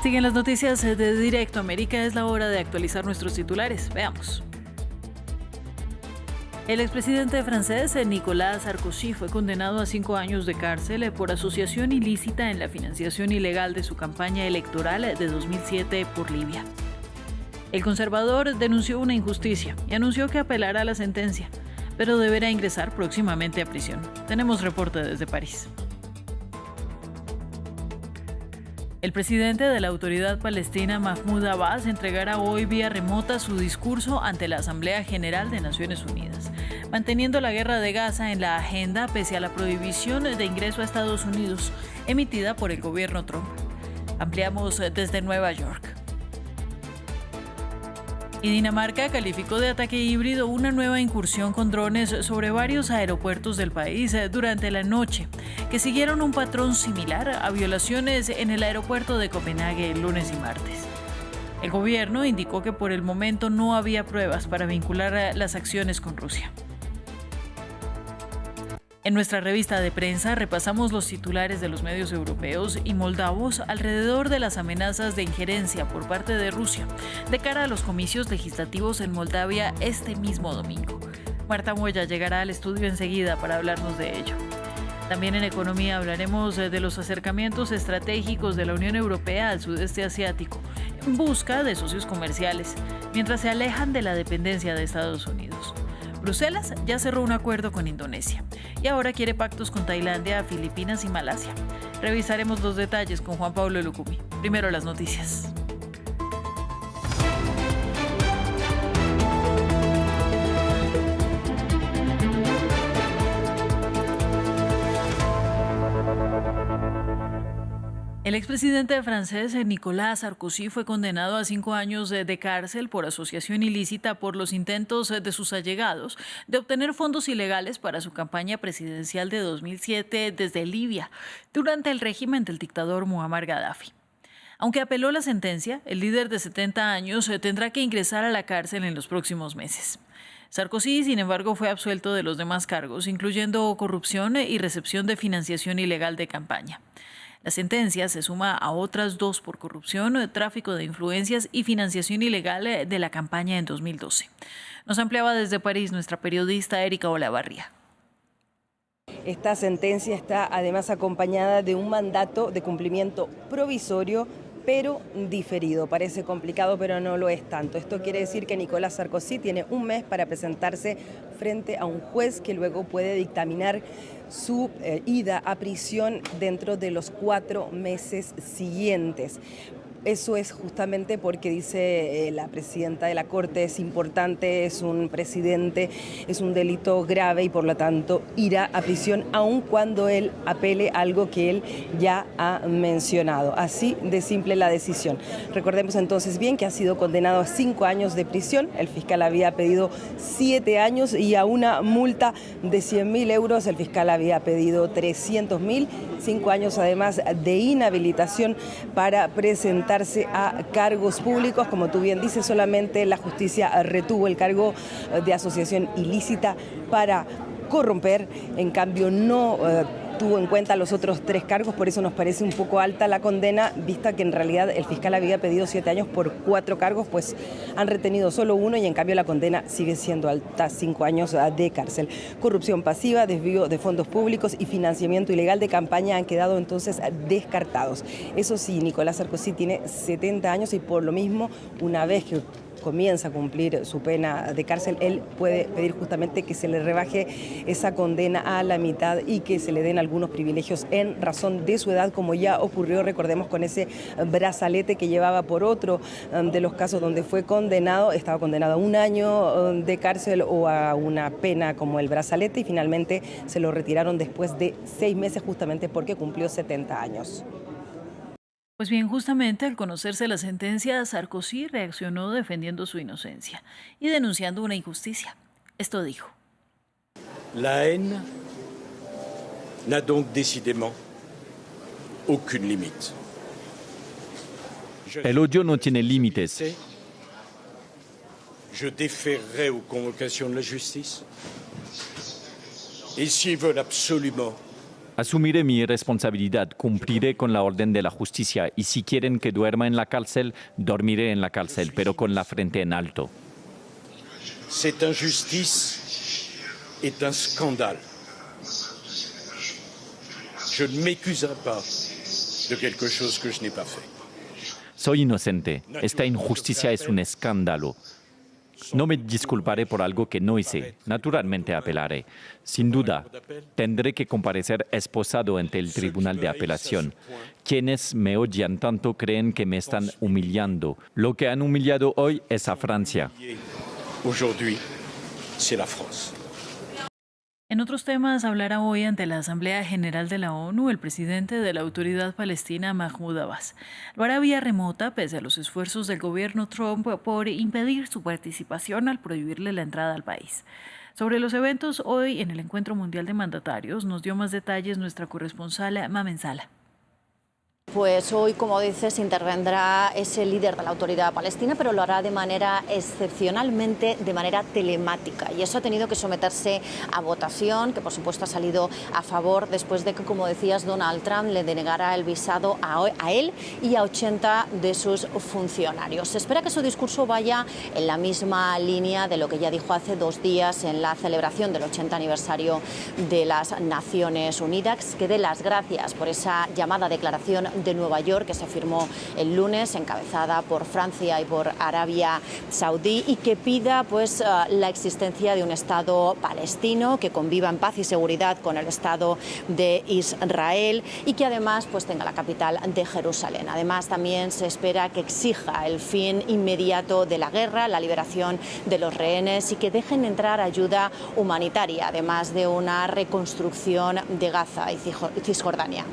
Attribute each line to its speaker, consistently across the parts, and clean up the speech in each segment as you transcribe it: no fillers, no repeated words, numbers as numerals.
Speaker 1: Siguen las noticias de Directo América. Es la hora de actualizar nuestros titulares. Veamos. El expresidente francés Nicolas Sarkozy fue condenado a 5 años de cárcel por asociación ilícita en la financiación ilegal de su campaña electoral de 2007 por Libia. El conservador denunció una injusticia y anunció que apelará a la sentencia, pero deberá ingresar próximamente a prisión. Tenemos reporte desde París. El presidente de la Autoridad Palestina, Mahmoud Abbas, entregará hoy vía remota su discurso ante la Asamblea General de Naciones Unidas, manteniendo la guerra de Gaza en la agenda pese a la prohibición de ingreso a Estados Unidos emitida por el gobierno Trump. Ampliamos desde Nueva York. Y Dinamarca calificó de ataque híbrido una nueva incursión con drones sobre varios aeropuertos del país durante la noche, que siguieron un patrón similar a violaciones en el aeropuerto de Copenhague el lunes y martes. El gobierno indicó que por el momento no había pruebas para vincular las acciones con Rusia. En nuestra revista de prensa repasamos los titulares de los medios europeos y moldavos alrededor de las amenazas de injerencia por parte de Rusia de cara a los comicios legislativos en Moldavia este mismo domingo. Marta Moya llegará al estudio enseguida para hablarnos de ello. También en economía hablaremos de los acercamientos estratégicos de la Unión Europea al sudeste asiático en busca de socios comerciales, mientras se alejan de la dependencia de Estados Unidos. Bruselas ya cerró un acuerdo con Indonesia y ahora quiere pactos con Tailandia, Filipinas y Malasia. Revisaremos los detalles con Juan Pablo Lucumi. Primero las noticias. El expresidente francés Nicolas Sarkozy fue condenado a 5 años de cárcel por asociación ilícita por los intentos de sus allegados de obtener fondos ilegales para su campaña presidencial de 2007 desde Libia, durante el régimen del dictador Muammar Gaddafi. Aunque apeló la sentencia, el líder de 70 años tendrá que ingresar a la cárcel en los próximos meses. Sarkozy, sin embargo, fue absuelto de los demás cargos, incluyendo corrupción y recepción de financiación ilegal de campaña. La sentencia se suma a otras 2 por corrupción, tráfico de influencias y financiación ilegal de la campaña en 2012. Nos ampliaba desde París nuestra periodista Erika Olavarría.
Speaker 2: Esta sentencia está además acompañada de un mandato de cumplimiento provisorio, pero diferido. Parece complicado, pero no lo es tanto. Esto quiere decir que Nicolas Sarkozy tiene un mes para presentarse frente a un juez que luego puede dictaminar su ida a prisión dentro de los 4 meses siguientes. Eso es justamente porque dice la presidenta de la Corte, es importante, es un presidente, es un delito grave y por lo tanto irá a prisión aun cuando él apele algo que él ya ha mencionado. Así de simple la decisión. Recordemos entonces bien que ha sido condenado a 5 años de prisión. El fiscal había pedido 7 años y a una multa de 100.000 euros. El fiscal había pedido 300.000, 5 años además de inhabilitación para presentar a cargos públicos. Como tú bien dices, solamente la justicia retuvo el cargo de asociación ilícita para corromper, en cambio no tuvo en cuenta los otros 3 cargos, por eso nos parece un poco alta la condena, vista que en realidad el fiscal había pedido 7 años por 4 cargos, pues han retenido solo 1 y en cambio la condena sigue siendo alta, 5 años de cárcel. Corrupción pasiva, desvío de fondos públicos y financiamiento ilegal de campaña han quedado entonces descartados. Eso sí, Nicolas Sarkozy tiene 70 años y por lo mismo, una vez que comienza a cumplir su pena de cárcel, él puede pedir justamente que se le rebaje esa condena a la mitad y que se le den algunos privilegios en razón de su edad, como ya ocurrió, recordemos, con ese brazalete que llevaba por otro de los casos donde fue condenado, estaba condenado a 1 año de cárcel o a una pena como el brazalete y finalmente se lo retiraron después de 6 meses justamente porque cumplió 70 años.
Speaker 1: Pues bien, justamente al conocerse la sentencia, Sarkozy reaccionó defendiendo su inocencia y denunciando una injusticia. Esto dijo.
Speaker 3: La haine n'a donc décidément aucune limite.
Speaker 4: El odio no tiene límites.
Speaker 3: Je déférerai aux convocations de la justice. Et s'ils veulent absolument
Speaker 4: Asumiré mi responsabilidad, cumpliré con la orden de la justicia y si quieren que duerma en la cárcel, dormiré en la cárcel, pero con la frente en alto.
Speaker 3: Cette injustice est un scandale. Je ne m'accuserai pas de quelque chose que je n'ai pas fait.
Speaker 4: Soy inocente. Esta injusticia es un escándalo. No me disculparé por algo que no hice. Naturalmente apelaré. Sin duda, tendré que comparecer esposado ante el Tribunal de Apelación. Quienes me odian tanto creen que me están humillando. Lo que han humillado hoy es a Francia.
Speaker 3: Aujourd'hui, c'est la France.
Speaker 1: En otros temas, hablará hoy ante la Asamblea General de la ONU el presidente de la Autoridad Palestina, Mahmoud Abbas. Lo hará vía remota, pese a los esfuerzos del gobierno Trump por impedir su participación al prohibirle la entrada al país. Sobre los eventos hoy en el Encuentro Mundial de Mandatarios, nos dio más detalles nuestra corresponsal Mamen Sala.
Speaker 5: Pues hoy, como dices, intervendrá ese líder de la Autoridad Palestina, pero lo hará de manera excepcionalmente, de manera telemática. Y eso ha tenido que someterse a votación, que por supuesto ha salido a favor después de que, como decías, Donald Trump le denegara el visado a él y a 80 de sus funcionarios. Se espera que su discurso vaya en la misma línea de lo que ya dijo hace 2 días en la celebración del 80 aniversario de las Naciones Unidas, que dé las gracias por esa llamada declaración de Nueva York que se firmó el lunes, encabezada por Francia y por Arabia Saudí, y que pida pues la existencia de un Estado palestino que conviva en paz y seguridad con el Estado de Israel y que además pues tenga la capital de Jerusalén. Además, también se espera que exija el fin inmediato de la guerra, la liberación de los rehenes y que dejen entrar ayuda humanitaria, además de una reconstrucción de Gaza y Cisjordania.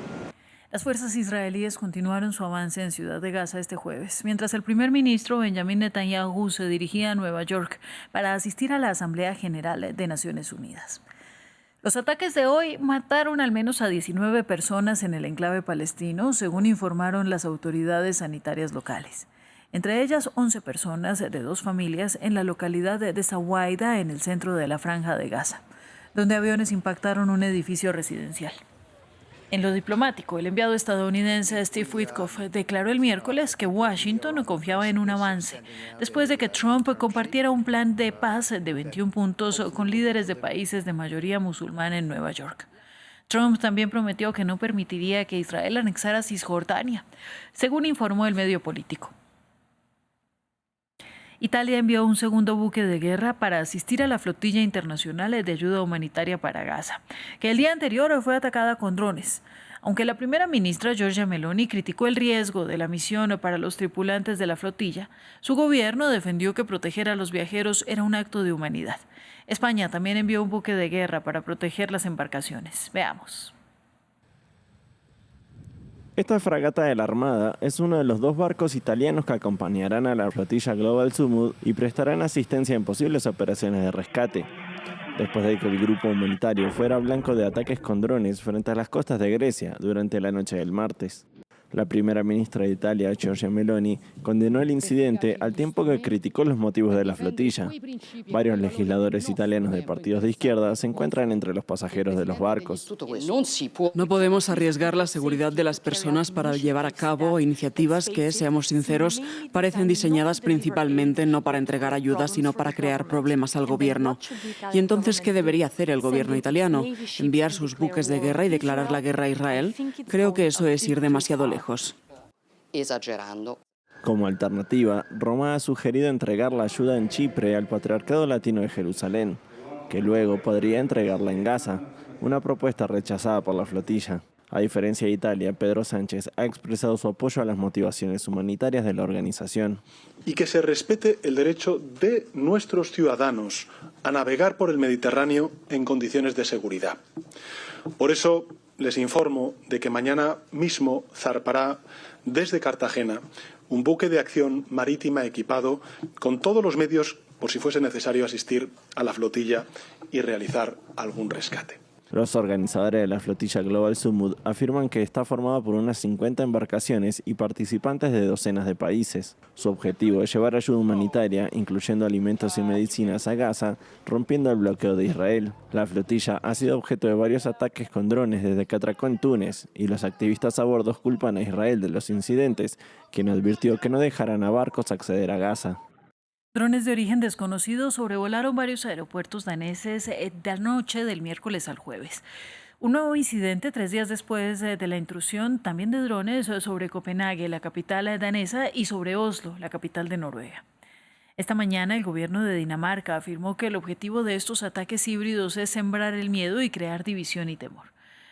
Speaker 1: Las fuerzas israelíes continuaron su avance en Ciudad de Gaza este jueves, mientras el primer ministro Benjamin Netanyahu se dirigía a Nueva York para asistir a la Asamblea General de Naciones Unidas. Los ataques de hoy mataron al menos a 19 personas en el enclave palestino, según informaron las autoridades sanitarias locales. Entre ellas, 11 personas de 2 familias en la localidad de Zawaida, en el centro de la Franja de Gaza, donde aviones impactaron un edificio residencial. En lo diplomático, el enviado estadounidense Steve Witkoff declaró el miércoles que Washington confiaba en un avance, después de que Trump compartiera un plan de paz de 21 puntos con líderes de países de mayoría musulmana en Nueva York. Trump también prometió que no permitiría que Israel anexara Cisjordania, según informó el medio político. Italia envió un segundo buque de guerra para asistir a la flotilla internacional de ayuda humanitaria para Gaza, que el día anterior fue atacada con drones. Aunque la primera ministra Giorgia Meloni criticó el riesgo de la misión para los tripulantes de la flotilla, su gobierno defendió que proteger a los viajeros era un acto de humanidad. España también envió un buque de guerra para proteger las embarcaciones. Veamos.
Speaker 6: Esta fragata de la Armada es uno de los 2 barcos italianos que acompañarán a la flotilla Global Summit y prestarán asistencia en posibles operaciones de rescate. Después de que el grupo humanitario fuera blanco de ataques con drones frente a las costas de Grecia durante la noche del martes. La primera ministra de Italia, Giorgia Meloni, condenó el incidente al tiempo que criticó los motivos de la flotilla. Varios legisladores italianos de partidos de izquierda se encuentran entre los pasajeros de los barcos.
Speaker 7: No podemos arriesgar la seguridad de las personas para llevar a cabo iniciativas que, seamos sinceros, parecen diseñadas principalmente no para entregar ayuda, sino para crear problemas al gobierno. Y entonces, ¿qué debería hacer el gobierno italiano? ¿Enviar sus buques de guerra y declarar la guerra a Israel? Creo que eso es ir demasiado lejos.
Speaker 6: Como alternativa, Roma ha sugerido entregar la ayuda en Chipre al Patriarcado Latino de Jerusalén, que luego podría entregarla en Gaza, una propuesta rechazada por la flotilla. A diferencia de Italia, Pedro Sánchez ha expresado su apoyo a las motivaciones humanitarias de la organización.
Speaker 8: Y que se respete el derecho de nuestros ciudadanos a navegar por el Mediterráneo en condiciones de seguridad. Por eso les informo de que mañana mismo zarpará desde Cartagena un buque de acción marítima equipado con todos los medios por si fuese necesario asistir a la flotilla y realizar algún rescate.
Speaker 6: Los organizadores de la flotilla Global Sumud afirman que está formada por unas 50 embarcaciones y participantes de docenas de países. Su objetivo es llevar ayuda humanitaria, incluyendo alimentos y medicinas a Gaza, rompiendo el bloqueo de Israel. La flotilla ha sido objeto de varios ataques con drones desde que atracó en Túnez, y los activistas a bordo culpan a Israel de los incidentes, quien advirtió que no dejarán a barcos acceder a Gaza.
Speaker 1: Drones de origen desconocido sobrevolaron varios aeropuertos daneses de la noche del miércoles al jueves. Un nuevo incidente 3 días después de la intrusión también de drones sobre Copenhague, la capital danesa, y sobre Oslo, la capital de Noruega. Esta mañana el gobierno de Dinamarca afirmó que el objetivo de estos ataques híbridos es sembrar el miedo y crear división y temor,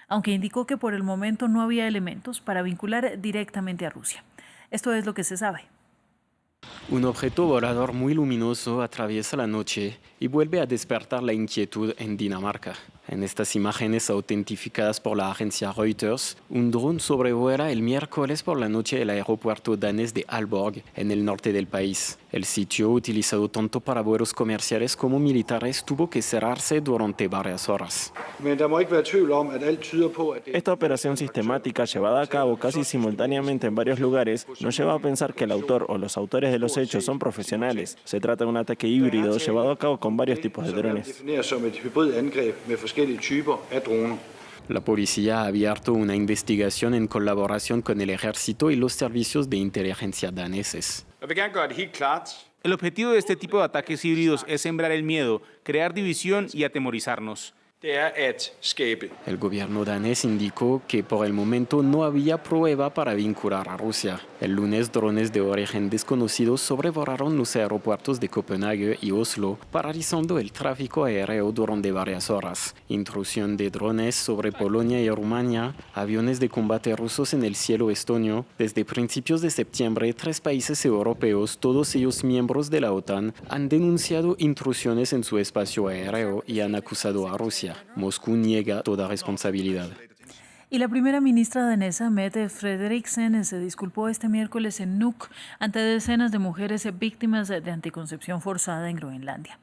Speaker 1: aunque indicó que por el momento no había elementos para vincular directamente a Rusia. Esto es lo que se sabe.
Speaker 9: Un objeto volador muy luminoso atraviesa la noche y vuelve a despertar la inquietud en Dinamarca. En estas imágenes autentificadas por la agencia Reuters, un dron sobrevuela el miércoles por la noche el aeropuerto danés de Aalborg, en el norte del país. El sitio, utilizado tanto para vuelos comerciales como militares, tuvo que cerrarse durante varias horas.
Speaker 6: Esta operación sistemática, llevada a cabo casi simultáneamente en varios lugares, nos lleva a pensar que el autor o los autores de los hechos son profesionales. Se trata de un ataque híbrido llevado a cabo con varios tipos de drones.
Speaker 9: La policía ha abierto una investigación en colaboración con el ejército y los servicios de inteligencia daneses.
Speaker 10: El objetivo de este tipo de ataques híbridos es sembrar el miedo, crear división y atemorizarnos.
Speaker 9: El gobierno danés indicó que por el momento no había prueba para vincular a Rusia. El lunes, drones de origen desconocido sobrevolaron los aeropuertos de Copenhague y Oslo, paralizando el tráfico aéreo durante varias horas. Intrusión de drones sobre Polonia y Rumania, aviones de combate rusos en el cielo estonio. Desde principios de septiembre, 3 países europeos, todos ellos miembros de la OTAN, han denunciado intrusiones en su espacio aéreo y han acusado a Rusia. Moscú niega toda responsabilidad.
Speaker 1: Y la primera ministra danesa, Mette Frederiksen, se disculpó este miércoles en Nuuk ante decenas de mujeres víctimas de anticoncepción forzada en Groenlandia.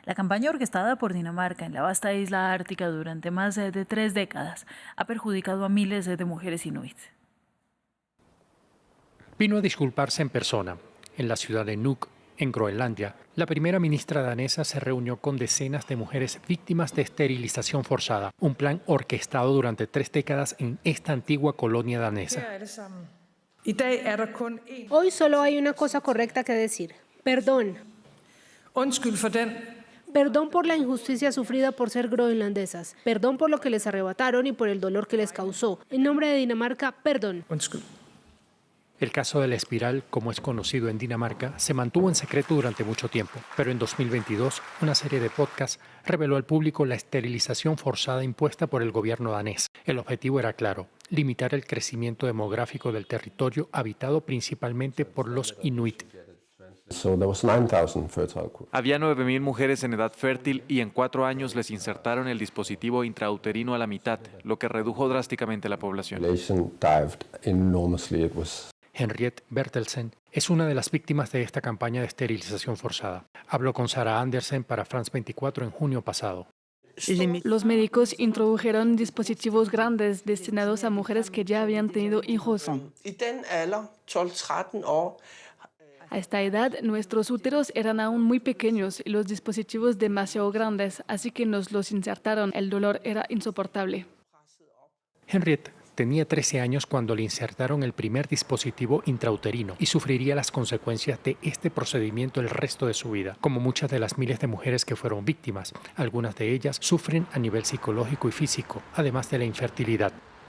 Speaker 1: La campaña orquestada por Dinamarca en la vasta isla ártica durante más de 3 décadas ha perjudicado a miles de mujeres inuit.
Speaker 11: Vino a disculparse en persona, en la ciudad de Nuuk, en Groenlandia. La primera ministra danesa se reunió con decenas de mujeres víctimas de esterilización forzada, un plan orquestado durante 3 décadas en esta antigua colonia danesa.
Speaker 12: Hoy solo hay una cosa correcta que decir: perdón. Perdón por la injusticia sufrida por ser groenlandesas. Perdón por lo que les arrebataron y por el dolor que les causó. En nombre de Dinamarca, perdón.
Speaker 11: El caso de la espiral, como es conocido en Dinamarca, se mantuvo en secreto durante mucho tiempo, pero en 2022 una serie de podcasts reveló al público la esterilización forzada impuesta por el gobierno danés. El objetivo era claro: limitar el crecimiento demográfico del territorio habitado principalmente por los inuit.
Speaker 4: Había 9.000 mujeres en edad fértil y en 4 años les insertaron el dispositivo intrauterino a la mitad, lo que redujo drásticamente la población.
Speaker 11: Henriette Bertelsen es una de las víctimas de esta campaña de esterilización forzada. Habló con Sarah Andersen para France 24 en junio pasado.
Speaker 13: Los médicos introdujeron dispositivos grandes destinados a mujeres que ya habían tenido hijos. A esta edad, nuestros úteros eran aún muy pequeños y los dispositivos demasiado grandes, así que nos los insertaron. El dolor era insoportable.
Speaker 11: Henriette tenía 13 años cuando le insertaron el primer dispositivo intrauterino y sufriría las consecuencias de este procedimiento el resto de su vida, como muchas de las miles de mujeres que fueron víctimas. Algunas de ellas sufren a nivel psicológico y físico, además de la infertilidad.